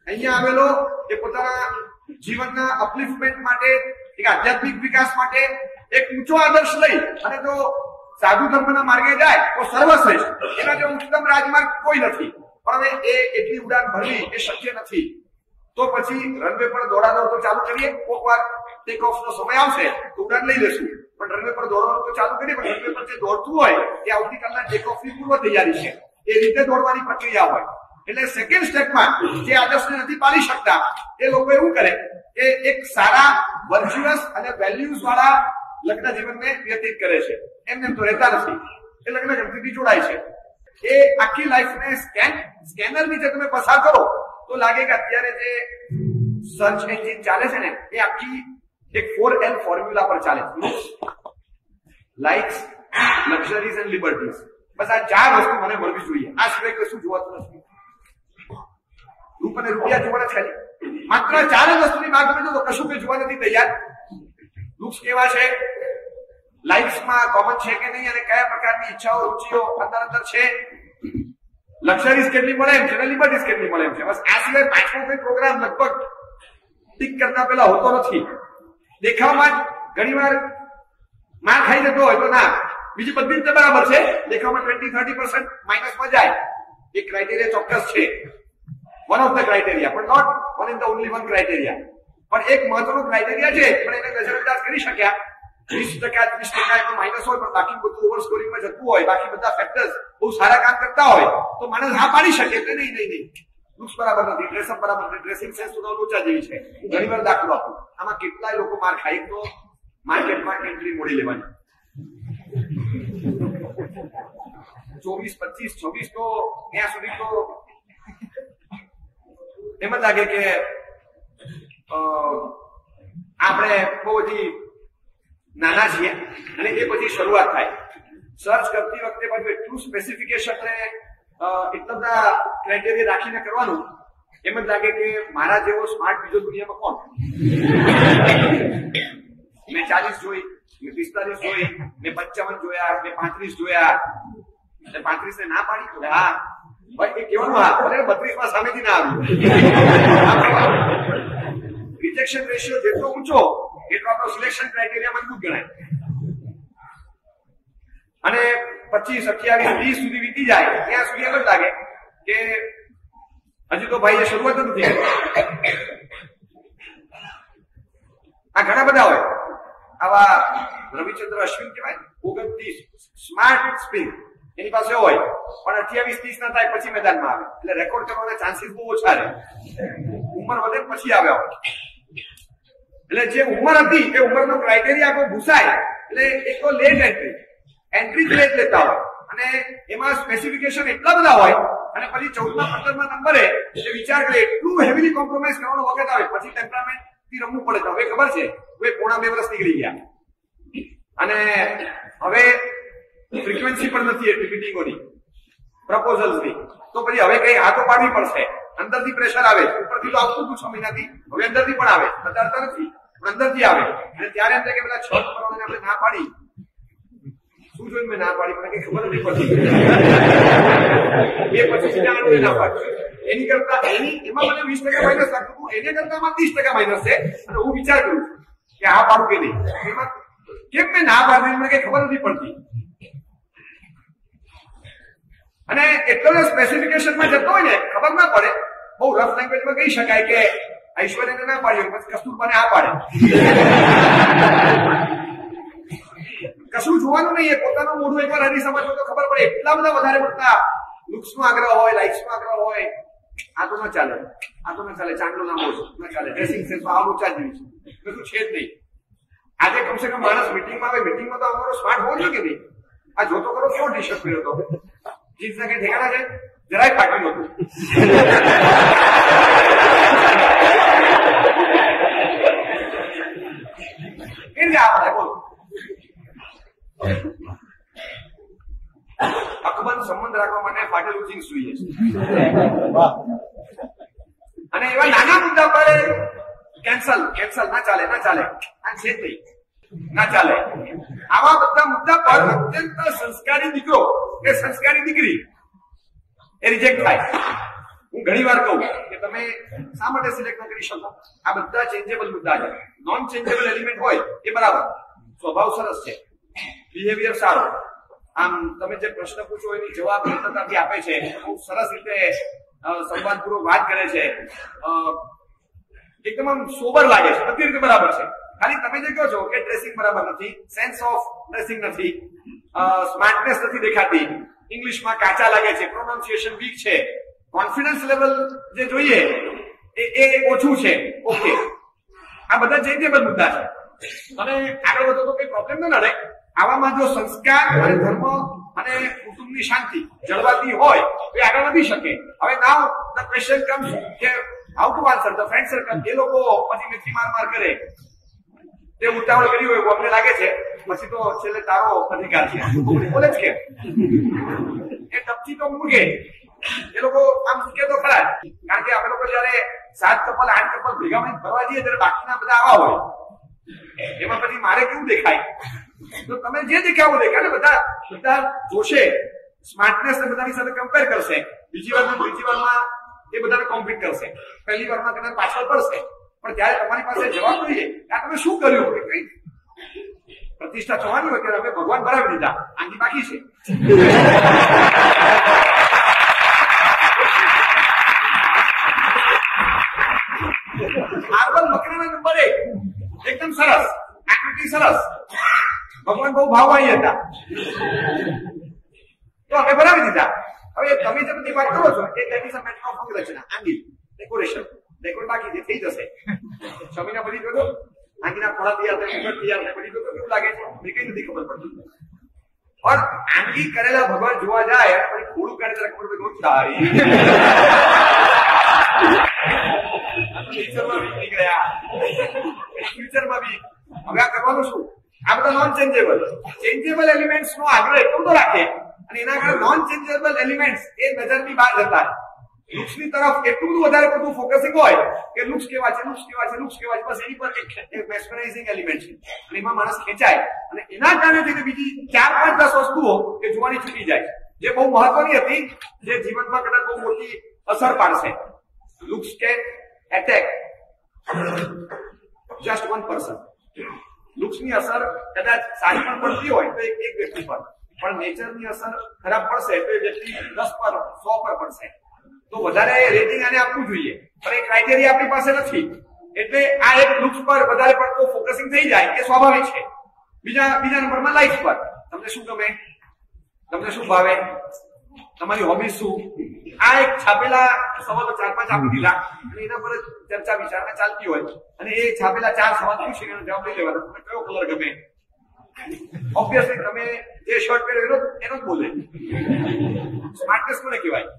અહીંયા આવેલો એ પોતાના જીવનના અપલિફ્ટમેન્ટ માટે, એક આધ્યાત્મિક વિકાસ માટે એક ઊંચો આદર્શ લઈ અને જો સાધુ ધર્મના માર્ગે જાય તો સર્વશ્રેષ્ઠ. એના જેવો ઉત્તમ રાજમાર્ગ કોઈ નથી. પણ હવે એ એટલી ઉડાન ભરવી એ શક્ય નથી. તો પછી રનવે પર દોડાદોડ તો ચાલુ કરીએ. કોક વાર ટેક ઓફ નો સમય આવશે તો ઉડાન લઈ લેશું, પણ રનવે પર દોડવાનું તો ચાલુ કરીએ. પણ રનવે પર જે દોડતું હોય એ આવતીકાલના ટેક ઓફ ની પૂર્વ તૈયારી છે. એ રીતે દોડવાની પ્રક્રિયા હોય. એટલે સેકન્ડ સ્ટેપમાં જે આદર્શને નથી પાડી શકતા એ લોકો એવું કરે કે એક સારા વર્ચ્યુઅસ અને વેલ્યુઝ વાળા લગ્ન જીવનને વ્યતીત કરે છે. એમને તો રહેતા નથી, એ લગ્ન જલ્દીથી જોડાય છે. એ આખી લાઈફને સ્કેનરની જે તમે પસાર કરો તો લાગે કે અત્યારે જે સર્ચ એન્જિન ચાલે છે ને એ આખી એક 4L ફોર્મ્યુલા પર ચાલે છે. Likes, luxuries and liberties. બસ આ 4 વસ્તુ મને મળવી જોઈએ. આ સિવાય કશું જોવાતું નથી. રૂપ અને રૂપિયા જોવાના છે. માત્ર 4 જ વસ્તુની માંગ તમે જો કશું કઈ જોવા નથી તૈયાર. લુક્સ કેવા છે, લાઇફમાં કોમન છે કે નહીં, અને કયા પ્રકારની ઈચ્છાઓ રુચિઓ અંદર છે, લક્ઝરીઝ કેટલી મળે એમ છે, લિબર્ટીઝ કેટલી મળે એમ છે. બસ આ સિવાય 5મો કોઈ પ્રોગ્રામ લગભગ ટીક કરતા પહેલા હોતો નથી. દેખાવમાં જ ઘણીવાર માર ખાઈ જતો હોય તો ના, બીજી બધી રીતે બરાબર છે. દેખાવમાં 20-30% માઇનસમાં જાય. એક ક્રાઇટેરિયા ચોક્કસ છે, વન ઓફ ધ ક્રાઇટેરિયા, પણ not one in the only one criteria. પણ એક મહત્વનો ક્રાઇટેરિયા છે, પણ એને નજરઅંદાજ કરી શક્યા. 20% એમાં માઇનસ હોય, પણ બાકી બધું ઓવર સ્કોરિંગમાં જતું હોય, બાકી બધા ફેક્ટર્સ બહુ સારા કામ કરતા હોય તો માણસ હા પાડી શકે કે નહીં. લુક્સ બરાબર નથી, ડ્રેસઅપ બરાબર નથી, ડ્રેસિંગ સેન્સ તો લોચા જેવી છે. ઘણી વાર દાખલો આપું, આમાં કેટલાય લોકો માર ખાય. તો માર્કેટમાં એન્ટ્રી મોડી લેવાની 24, 25, 26 તો ત્યાં સુધી તો એમ જ લાગે કે આપણે બહુ બધી નાના છીએ. અને એ પછી શરૂઆત થાય. સર્ચ કરતી વખતે પાછું એટલું સ્પેસિફિકેશન ને એટલા બધા ક્રાઇટેરિયા રાખીને કરવાનું, એમ જ લાગે કે મારા જેવો સ્માર્ટ બીજો દુનિયામાં કોણ. મેં 40 જોઈ, મેં 45 જોઈ, મેં 55 જોયા, મેં 35 જોયા. 35 ને ના પાડી તો હા ભાઈ એ કેવાનું, હા 32માં સામેથી ના આવ્યું. રિજેક્શન રેશિયો જેટલો ઊંચો એટલો આપણો સિલેક્શન ક્રાઇટેરિયા મજબૂત ગણાય. અને 25, 28, 30 સુધી વીતી જાય ત્યાં સુધી એમ જ લાગે કે હજી તો ભાઈ એ શરૂઆત જ નથી. આ ઘણા બધા હોય આવા. રવિચંદ્ર અશ્વિન કહેવાય, 29 સ્માર્ટ સ્પિન એની પાસે હોય, પણ 28-30 ના થાય પછી મેદાનમાં આવે. એટલે રેકોર્ડ કરવાના ચાન્સીસ બહુ ઓછા રહે. ઉંમર વધે પછી આવ્યા હોય. એટલે જે ઉંમર હતી એ ઉંમરનો ક્રાઇટેરિયા આખો ભૂસાય. એટલે એક તો લેટ એન્ટ્રી લેટ લેતા હોય, અને એમાં સ્પેસિફિકેશન એટલા બધા હોય, અને પછી 14માં 15માં નંબરે એ વિચાર કરે એટલું હેવીલી કોમ્પ્રોમાઇઝ કરવાનો વખત આવે. પછી ટેમ્પરામેન્ટ થી રમવું પડે. તો હવે ખબર છે હવે 1.5-2 વર્ષ નીકળી ગયા, અને હવે ફ્રીક્વન્સી પણ નથી એટલી મીટિંગોની, પ્રપોઝલ્સની. તો પછી હવે કઈ હાથો પાડવી પડશે. અંદરથી પ્રેશર આવે. ઉપરથી તો આવતું હતું 6 મહિનાથી, હવે અંદરથી પણ આવે. બતાડતા નથી પણ અંદરથી આવે. અને ત્યારે એમ થાય કે પેલા 6 નંબરોને આપણે ના પાડી. શું જોઈને મેં ના પાડી મને કઈ ખબર નથી પડતી. એ પછી બીજા ના પાડી. એની કરતા એમાં મને 20% માઇનસ લાગતું હતું, એને કરતા એમાં 30% માઇનસ છે. અને હું વિચાર કરું કે આ પાડું કે નહીં. એમાં કેમ મેં ના પાડી મને કઈ ખબર નથી પડતી. અને એટલો જ સ્પેસિફિકેશનમાં જતો હોય ને ખબર ના પડે. બહુ રફ લેંગ્વેજમાં કહી શકાય કે ઐશ્વર્યાને ના પાડ્યું પછી કસ્તુરબાને આ પાડે. કશું જોવાનું નહીં, એ પોતાનું મોઢું એકવાર હરી સમજો તો ખબર પડે. એટલા બધા વધારે પડતા લુક્સનો આગ્રહ હોય, લાઇક્સનો આગ્રહ હોય. આ તો ન ચાલે, આ તો ન ચાલે. ચાંદલો લાંબો ન ચાલે. ડ્રેસિંગ સેન્સમાં આવું ચાલી છે, બધું છે જ નહીં. આજે કમસે કમ માણસ મીટિંગમાં આવે, મીટિંગમાં તો અમારો સ્માર્ટ હોવો જોઈએ કે નહીં. આ જોતો કરો કેવો ટી શર્ટ પહેર્યો હતો, જીન્સ ના કઈ ઠેકાણા છે, જરાય ફાટ્યું નતું. બોલો અકબંધ સંબંધ રાખવા માટે ફાટેલું જીન્સ જોઈએ છે. અને એવા નાના મુદ્દા પર કેન્સલ ના ચાલે, ના ચાલે. આ છે નહીં, ના ચાલે. આવા બધા મુદ્દા પર અત્યંત સંસ્કારી દીકરો કે સંસ્કારી દીકરી એ રિજેક્ટ થાય. હું ઘણી વાર કહું કે તમે શા માટે સિલેક્ટ ન કરી શકો? આ બધા ચેન્જેબલ મુદ્દા છે. નોન ચેન્જેબલ એલિમેન્ટ હોય એ બરાબર, સ્વભાવ સરસ છે, બિહેવિયર સારો, આમ તમે જે પ્રશ્ન પૂછો એની જવાબ સરળતાથી આપે છે, બહુ સરસ રીતે સંવાદપૂર્વક વાત કરે છે, એકદમ આમ સોબર લાગે છે, બધી રીતે બરાબર છે. ખાલી તમે જે કહો છો કે ડ્રેસિંગ બરાબર નથી, સેન્સ ઓફ ડ્રેસિંગ નથી, સ્માર્ટનેસ નથી દેખાતી, ઇંગ્લિશમાં કાચા લાગે છે, પ્રોનાઉન્સિએશન વીક છે, કોન્ફિડન્સ લેવલ જે જોઈએ એ ઓછું છે, ઓકે, આ બધા ચેન્જેબલ મુદ્દા છે. અને આગળ વધો તો કઈ પ્રોબ્લેમ ન નડે. આવામાં જો સંસ્કાર અને ધર્મ અને કુટુંબની શાંતિ જળવાતી હોય તો આગળ વધી શકે. હવે નાઉ ધ ક્વેશ્ચન કમ્સ કે how to answer the friend circle. એ લોકો પછી મીઠી માર કરે, તે ઉતાવળ કરી હોય અમને લાગે છે, પછી તો છેલ્લે તારો અધિકાર છે બોલે જ કે એ ટપથી તો મૂકે. એ લોકો આમ મૂકે તો ખરા, કારણ કે અમે લોકો જયારે 7 કપલ 8 કપલ ભેગા મળીને ફરવા જઈએ ત્યારે બાકીના બધા આવા હોય, એમાં પછી મારે કેવું દેખાય? તો તમે જે દેખાવું દેખાય ને, બધા જોશે, સ્માર્ટનેસ ને બધાની સાથે કમ્પેર કરશે, બીજી વારમાં એ બધાને કોમ્પિટ કરશે, પહેલી વારમાં કદાચ પાછળ પડશે, પણ ત્યારે તમારી પાસે જવાબ જોઈએ આ તમે શું કર્યું? કઈ પ્રતિષ્ઠા થવાની હોય ત્યારે અમે ભગવાન ભરાવી દીધા, આની બાકી છે. આર્બન મકરાના નંબર 1 એકદમ સરસ, એક્ટિવિટી સરસ, ભગવાન બહુ ભાવવાળી હતા, તો અમે ભરાવી દીધા. હવે તમે જે બધી વાત કરો છો એ that is a matter of રચના, આંગી ડેકોરેશન બાકી જે થઈ જશે. સ્વામીના બધી જોડો આંગીના થોડા તૈયાર થાય, બધી જોડો કેવું લાગે છે મેં કઈ નથી ખબર પડતી. और आंगी करेला भगवान जुआ जाए પછી થોડું કાઢી ત્યારે ખબર પડે સારી ફ્યુચરમાં બી નીકળ્યા, ફ્યુચરમાં બી હવે આ કરવાનું શું? આ બધા નોન ચેન્જેબલ એલિમેન્ટ્સ નો આગ્રહ એટલો તો રાખે અને એના કારણે નોન ચેન્જેબલ એલિમેન્ટ્સ એ નજરની બહાર જતા લુક્સની તરફ એટલું બધું વધારે પડતું ફોકસિંગ હોય કે લુક્સ કેવા છે, બસ એની પર એક મેસ્મરાઇઝિંગ એલિમેન્ટ છે અને એમાં માણસ ખેંચાય અને એના કારણે થઈને બીજી 4-5-10 વસ્તુઓ કે જોવાની છૂટી જાય જે બહુ મહત્વની હતી, જે જીવનમાં કદાચ બહુ મોટી અસર પાડશે. Looks can attack just one person. લુક્સની અસર કદાચ સારી પણ પડતી હોય તો એક વ્યક્તિ પર, પણ નેચરની અસર ખરાબ પડશે તો એ વ્યક્તિ 10 પર 100 પર પડશે. તો વધારે રેટિંગ આને આપવું જોઈએ, પણ એ ક્રાઇટેરિયા આપણી પાસે નથી એટલે આ એક લુક્સ પર વધારે પડતો ફોકસિંગ થઈ જાય એ સ્વાભાવિક છે. બીજા નંબરમાં લાઈફ પર. તમને શું ગમે, તમને શું ભાવે, તમારી હોબી શું, આ એક છાપેલા સવાલો 4-5 આપી દીધા અને એના પર ચર્ચા વિચારણા ચાલતી હોય અને એ છાપેલા 4 સવાલ પૂછી એનો જવાબ લઈ લેવાનો. તમને કયો કલર ગમે? ઓબ્વિયસલી તમે જે શર્ટ પહેર્યો એનો જ બોલે. સ્માર્ટનેસ કોને કહેવાય?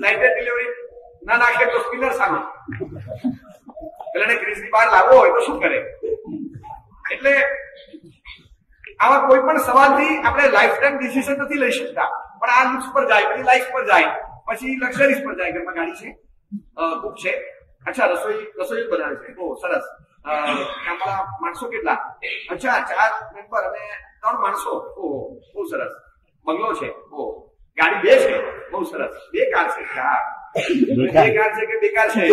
લાઇટર ડિલિવરી ના નાખે તો સ્પિનર સામે પેલાને ક્રીઝની બહાર લાવવો હોય તો શું કરે? એટલે આવા કોઈ પણ સવાલથી આપણે લાઈફ ટાઈમ ડિસિઝન નથી લઈ શકતા, પણ આ લુક્સ પર જાય, પછી લાઈફ પર જાય, પછી લક્ઝરીઝ પર જાય. ઘરમાં ગાડી છે, કુક છે, અચ્છા રસોઈ બનાવે છે, બહુ સરસ. ગામડા માણસો કેટલા? અચ્છા 4 મેમ્બર અને 3 માણસો, ઓહો બહુ સરસ. બંગલો છે, ઓહો ગાડી 2 છે, બહુ સરસ. 2 કાર છે, 2 કાર છે કે બેકાર છે?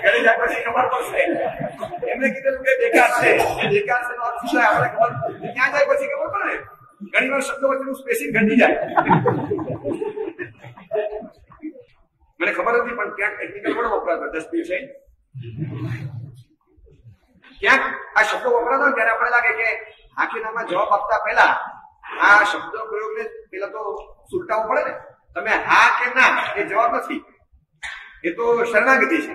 ઘરે જાય પછી ખબર પડશે. એમને કીધેલું કે બેકાર છે, બેકાર છે આપણે ખબર ક્યાં જાય પછી ખબર પડે. ઘણી વાર શબ્દો વચ્ચેનું સ્પેસિંગ ઘટી જાય. મને ખબર નથી પણ ક્યાંક ટેકનિકલ વર્ડ વપરાતો ડસ્ટબિન છે, ક્યાંક આ શબ્દો વપરાતો હોય ત્યારે આપણે લાગે કે આખીનામાં જવાબ આપતા પહેલા આ શબ્દ પ્રયોગને પેલા તો સુલટાવવું પડે ને. તમે હા કે ના એ જવાબ નથી, એ તો શરણાગતિ છે.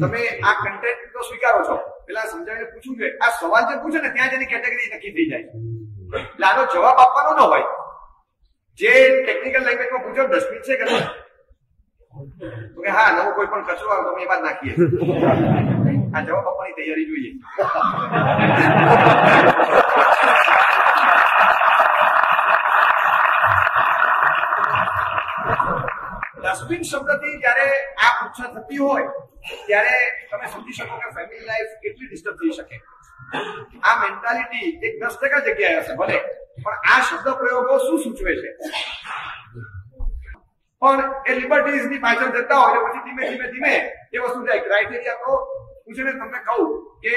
તમે આ કન્ટેન્ટ તો સ્વીકારો છો, પેલા સમજાવીને પૂછવું જોઈએ. આ સવાલ જે પૂછે ને ત્યાં જેની કેટેગરી નક્કી થઈ જાય એટલે આનો જવાબ આપવાનો ન હોય. જે ટેકનિકલ લેંગ્વેજમાં પૂછો ડસ્ટબિન છે કે તો કે હા નવો કોઈ પણ કચરો આવે તો અમે એ બાદ નાખીએ. આ જવાબ આપવાની તૈયારી જોઈએ. ડસ્ટબિન શબ્દથી જયારે આ પૂછા થતી હોય ત્યારે તમે સમજી શકો કે ફેમિલી લાઈફ કેટલી ડિસ્ટર્બ થઈ શકે. આ મેન્ટાલિટી એક 10% જગ્યાએ હશે ભલે, પણ આ શબ્દ પ્રયોગો શું સૂચવે છે? પણ એ લિબર્ટીઝ ની પાછળ જતા હોય પછી ધીમે ધીમે ધીમે એ વસ્તુ જાય. ક્રાઇટેરિયા તો હું છે ને તમને કહું કે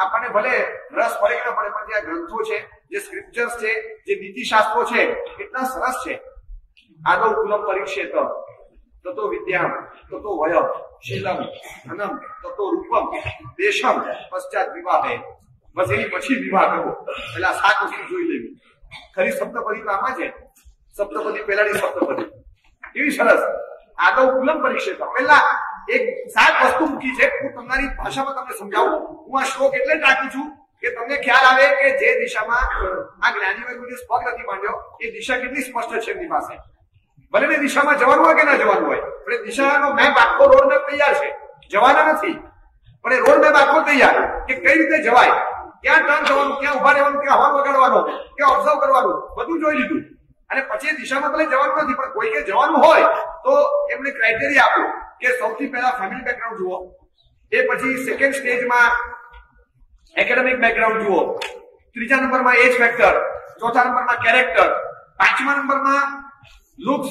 આપણને ભલે રસ પડે કે ન પડે, પણ જે આ ગ્રંથો છે, જે સ્ક્રિપ્ચર્સ છે, જે નીતિશાસ્ત્રો છે, એટલા સરસ છે. આદૌ કુલમ પરીક્ષેત તતો વિદ્યામ તતો વયમ શીલમ ધનમ તતો રૂપમ દેશમ પશ્ચાત વિવાહે. બસ એની પછી વિવાહ કરવો. પેલા 7 વસ્તુ જોઈ લેવી. ખરી સપ્તપદી તો આમાં છે. સપ્તપદી પહેલાની સપ્તપદી એવી સરસ. આદૌ કુલમ પરીક્ષેત પહેલા એક 7 વસ્તુ મૂકી છે. હું તમારી ભાષામાં તમને સમજાવું. હું આ શ્લોક એટલે જ રાખું છું કે તમને ખ્યાલ આવે કે જે દિશામાં આ જ્ઞાનીઓએ કોઈ પગ નથી માંડ્યો એ દિશા કેટલી સ્પષ્ટ છે એમની પાસે. ભલે ને દિશામાં જવાનું હોય કે ના જવાનું હોય, પણ દિશાનો મેપ આખો રોડ મેપ તૈયાર છે. જવાના નથી, પણ એ રોડ મેપ આખો તૈયાર કે કઈ રીતે જવાય, ક્યાં ટર્ન થવાનું, ક્યાં ઉભા રહેવાનું, ક્યાં હોર્ન વગાડવાનો, ક્યાં ઓબ્ઝર્વ કરવાનું, બધું જોઈ લીધું. અને પછી એ દિશામાં ભલે જવાનું નથી, પણ કોઈ કે જવાનું હોય તો એમને ક્રાઇટેરિયા આપ્યો કે સૌથી પહેલા ફેમિલી બેકગ્રાઉન્ડ જુઓ, એ પછી સેકન્ડ સ્ટેજમાં એકેડેમિક બેકગ્રાઉન્ડ જુઓ, ત્રીજા નંબરમાં એજ ફેક્ટર, ચોથા નંબરમાં કેરેક્ટર, પાંચમા નંબરમાં લુક્સ,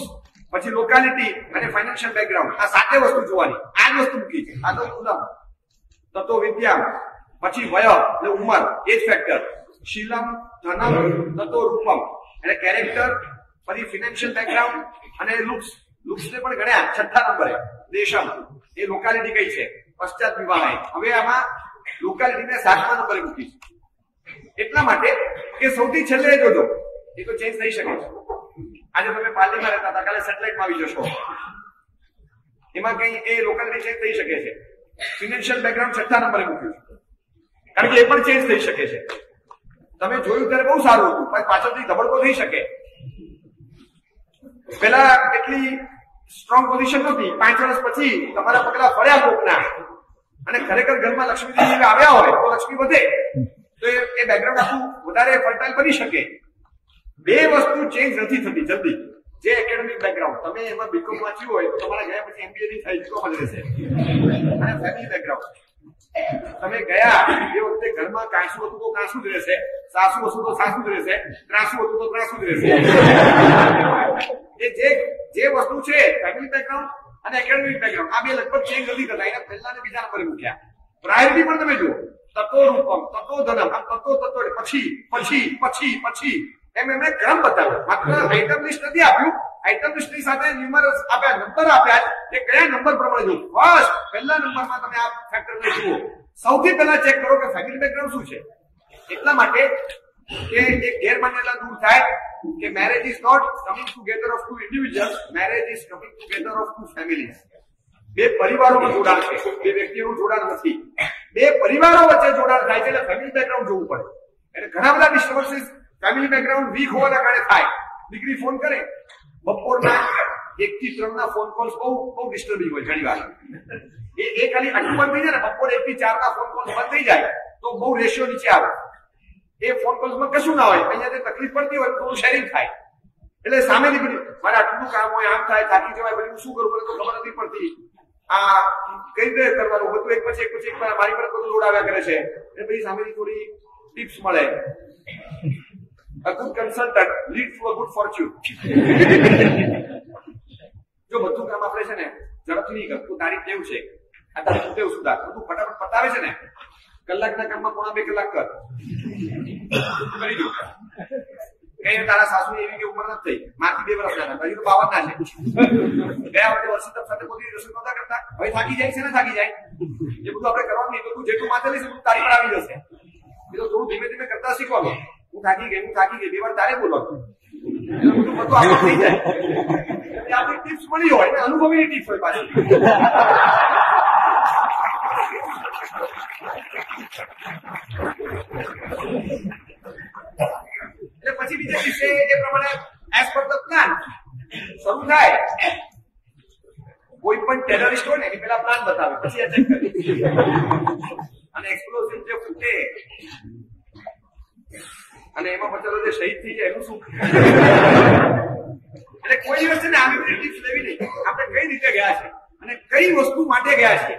પછી લોકાલિટી અને ફાઇનાન્શિયલ બેકગ્રાઉન્ડ. આ 7 વસ્તુ જોવાની. આ જ વસ્તુ મૂકી છે. આદૌ કુલમ તતો વિદ્યા, પછી વય એટલે ઉંમર, એજ ફેક્ટર, શીલમ ધનમ તતો રૂપમ એટલે કેરેક્ટર, પછી ફાઇનાન્શિયલ બેકગ્રાઉન્ડ અને લુક્સ. લુક્સ ને પણ ગણ્યા 6થા નંબરે. દેશમ એ લોકાલિટી કઈ છે, પશ્ચાત વિવાહ. હવે આમાં લોકાલિટીને 7મા નંબરે મૂકી છે. એટલા માટે કે સૌથી છેલ્લે જોજો, એ તો ચેન્જ થઈ શકે છે. આજે તમે પાર્લીમાં રહેતા હતા, કાલે સેટેલાઇટમાં આવી જશો, એમાં કઈ એ લોકાલિટી ચેન્જ થઈ શકે છે. ફાઇનાન્શિયલ બેકગ્રાઉન્ડ 6થા નંબરે મૂક્યું છે, કારણ કે એ પણ ચેન્જ થઈ શકે છે. તમે જોયું ત્યારે બહુ સારું હતું, પણ પાછળથી ધબડકો થઈ શકે. પેલા એટલી સ્ટ્રોંગ પોઝિશન નહોતી, 5 વર્ષ પછી તમારા પગલા ફર્યા લોકના અને ખરેખર ઘરમાં લક્ષ્મીજી આવ્યા હોય તો લક્ષ્મી વધે, તો એ બેકગ્રાઉન્ડ આખું વધારે ફર્ટાઇલ બની શકે. 2 વસ્તુ ચેન્જ નથી થતી જલ્દી. જે એકેડેમિક બેકગ્રાઉન્ડ તમે એમાં બીકોમ વાંચ્યું હોય તો તમારા ગયા પછી એમબીએ ની થાય બીકોમ જ રહેશે. અને ફેમિલી બેકગ્રાઉન્ડ તમે ગયા એ વખતે ઘરમાં કાંસુ હતું તો કાંસુ જ રહેશે, સાસુ હતું તો સાસુ જ રહેશે, ત્રાસુ હતું તો ત્રાસુ જ રહેશે. એ જે વસ્તુ છે ફેમિલી બેકગ્રાઉન્ડ અને એકેડેમિક બેકગ્રાઉન્ડ, આ 2 લગભગ ચેન્જ નથી થતા. એને પહેલા ને બીજા નંબરે મૂક્યા. પ્રાયોરિટી પણ તમે જુઓ, તતો રૂપમ તતો ધનમ, આમ તતો પછી પછી પછી પછી એમ એમને ક્રમ બતાવ્યો. માત્ર આઈટમ લિસ્ટ નથી આપ્યું, આઈટમ લિસ્ટ ની સાથે ન્યુમરસ આપ્યા, નંબર આપ્યા કે કયા નંબર પ્રમાણે જુઓ. ફર્સ્ટ પહેલા નંબરમાં તમે આ ફેક્ટરને જુઓ. સૌથી પહેલા ચેક કરો કે ફેમિલી બેકગ્રાઉન્ડ શું છે. એટલા માટે કે એક ગેરમાન્યતા દૂર થાય કે marriage is not coming together of 2 individuals, marriage is coming together of 2 families. 2 પરિવારોનું જોડાણ છે, 2 વ્યક્તિઓનું જોડાણ નથી. 2 પરિવારો વચ્ચે જોડાણ થાય છે, એટલે ફેમિલી બેકગ્રાઉન્ડ જોવું પડે. એટલે ઘણા બધા ડિસ્ટર્બન્સીસ ફેમિલી બેકગ્રાઉન્ડ વીક હોવાના કારણે થાય. દીકરી ફોન કરે બપોરના 1 થી 3 ના ફોન કોલ્સ બહુ ડિસ્ટર્બિંગ હોય ઘણી વાર. એ ખાલી આટલું બંધ થઈ જાય ને, બપોર 1 થી 4 ના ફોન કોલ્સ બંધ થઈ જાય તો બહુ રેશિયો નીચે આવે. એ ફોન કોલ્સમાં કશું ના હોય, અહીંયા તકલીફ પડતી હોય તો થોડું શેરિંગ થાય. એટલે સામેની બધી મારે આટલું કામ હોય, આમ થાય, થાકી જવાય, બધું શું કરવું તો ખબર નથી પડતી. આ કઈ રીતે કરવાનું બધું એક પછી એક મારી પર બધું લોડ આવ્યા કરે છે. એટલે પછી સામેની થોડી ટિપ્સ મળે. A good consultant leads to a good fortune. જો બધું કામ આપણે છે ને ઝડપથી નહીં કરતું, તારી ટેવ છે, આ તારી ટેવ સુધાર, બધું ફટાફટ પતાવે છે ને, કલાકના કામમાં 1.5 કલાક કર, કરી દો. કઈ તારા સાસુની એવી કે ઉંમર નથી થઈ, મારથી 2 વર્ષ ના હજી તો 52 ના છે. ગયા વખતે વર્ષી સાથે કોઈ રસોઈ નહોતા કરતા, હવે થાકી જાય છે ને, થાકી જાય એ બધું આપણે કરવાનું નહીં. તો તું જેટલું માથે લઈશ એટલું તારી પર આવી જશે. એ તો થોડું ધીમે ધીમે કરતા શીખવાનું. હું થાકી ગઈ 2 વાર તારે બોલવાનું, એટલે બધું બધું આપણું થઈ જાય. આપણી ટિપ્સ મળી હોય ને, અનુભવીની ટિપ્સ હોય પાછી. એટલે પછી બીજા દિવસે એ પ્રમાણે એઝ પર ધ પ્લાન શરૂ થાય. કોઈ પણ ટેરરિસ્ટ હોય ને એ પેલા પ્લાન બતાવે, પછી અટેક કરે. અને એક્સપ્લોઝિવ જે ફૂટે અને એમાં બચારો જે શહીદ થઈ જાય એનું શું. એટલે કોઈ દિવસ છે ને આવી બધી ટિપ્સ લેવી નહીં. આપણે કઈ રીતે ગયા છે અને કઈ વસ્તુ માટે ગયા છે